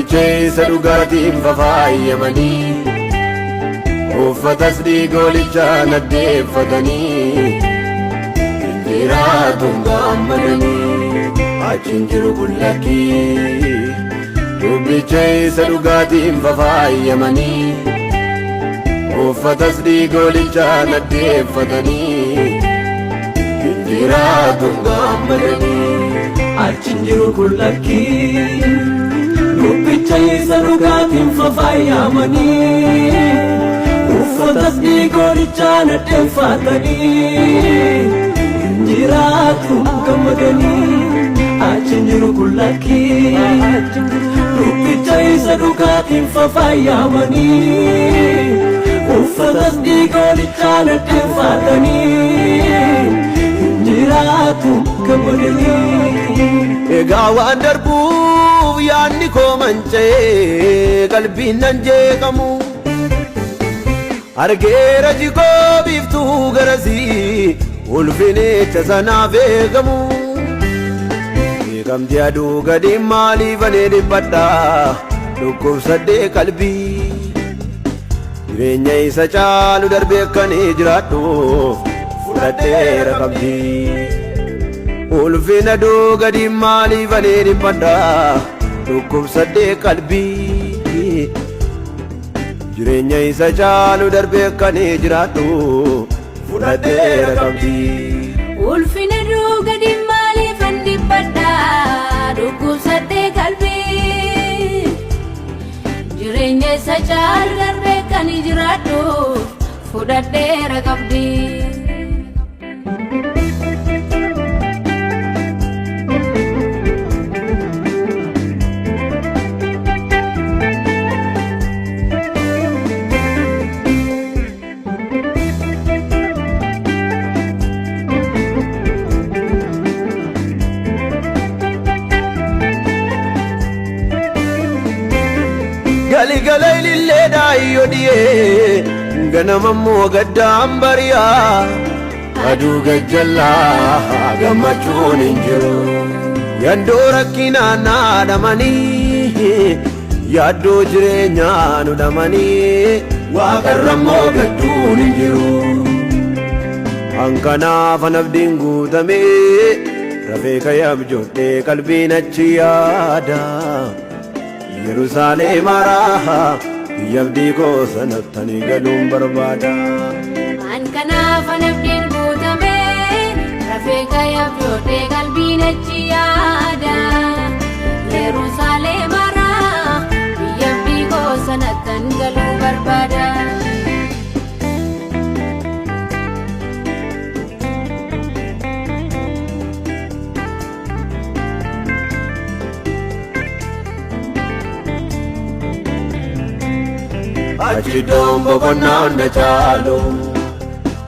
dubbicheessa dhugaatiin fafaayamanii uffatas dhiigoolichaan addeeffatanii jiraatuun gammadanii achiin jiru bullakkii dubbicheessa dhugaatiin fafaayamanii uffatas dhiigoolichaan addeeffatanii jiraatuun gammadanii achiin jiru bullakkii dubbicheessa dhugaatiin fafaayamanii uffatas dhiigoolichaan addeeffatanii jiraatuun gammadanii achiin jiru bullakkii dubbicheessa dhugaatiin fafaayamanii uffatas dhiigoolichaan addeeffatanii jiraatuun gammadanii. Egaa waan darbuuf yaadni koo manca'ee qalbiin nan jeeqamu argeera jikoo biiftuu garasii ulfinicha sanaaf eegamu beekamtii aduu gadi maaliif ani dhiphadha dhukkubsadhee qalbii jireenya isa caalu darbee akkanee jiraadhuuf fudhadheera qabdii ulfina aduu gadi maaliif ani dhiphadha dhukkubsadhee qalbii jireenya isa caalu darbee akkanee jiraadhuuf fudhadheera qabdii ulfina aduu gadi maaliif ani dhiphadha dhukkubsadhee qalbii jireenya isa caalu darbee akkanee jiraadhuuf fudhadheera qabdii. Galigala ilillee daayyo dhiyee ganamammoo gaddaan bari'aa aduu gajjallaa gammachuun hin jiru yaaddoo rakkinaan haadhamanii yaaddoo jireenyaa nu dhamanii waaqarrammoo gadduun hin jiru hankanaaf anabdiin guutamee rafee kayyaaf joodhee qalbiin achi yaada Yerusaalem maraa yabdii koo sanattanii galuun barbaada. An kanaaf anabdiin guutamee rafee kayyaaf joodhee qalbiin achi yaada Yerusaalem maraa yabdii koo sanattan galuun barbaada. Achi dombo konnaan caalu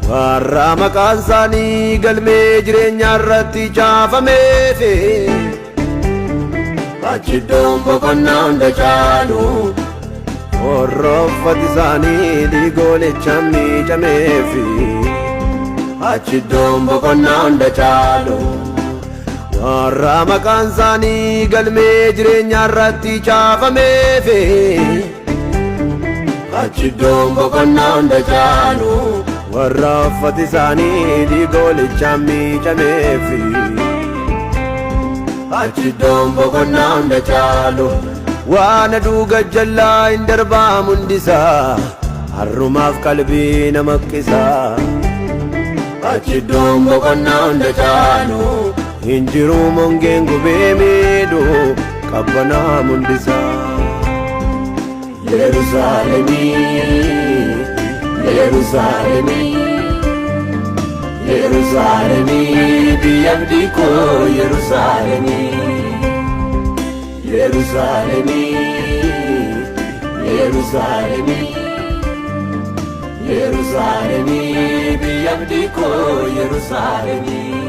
warra maqaan isaanii galmee jireenyaa irratti caafameef achi dombo konnaan caalu warra uffati isaanii dhiigoolichaan miicameef achi dombo konnaan caalu warra maqaan isaanii galmee jireenyaa irratti caafameef achi dombo konnaan caalu warra uffati isaanii dhiigoolichaan miicameef achi dombo konnaan caalu waan aduu gajjallaa hin darbaamu hundisaa harrumaaf qalbii nama qqisaa achi dombo konnaan caalu hin jiru mongeen gubee miidhu qabbanaam hundisaa Yerusaalemii, Yerusaalemii, Yerusaalemii, biyyamdii koo Yerusaalemii, Yerusaalemii, Yerusaalemii, Yerusaalemii, biyyamdii koo Yerusaalemii.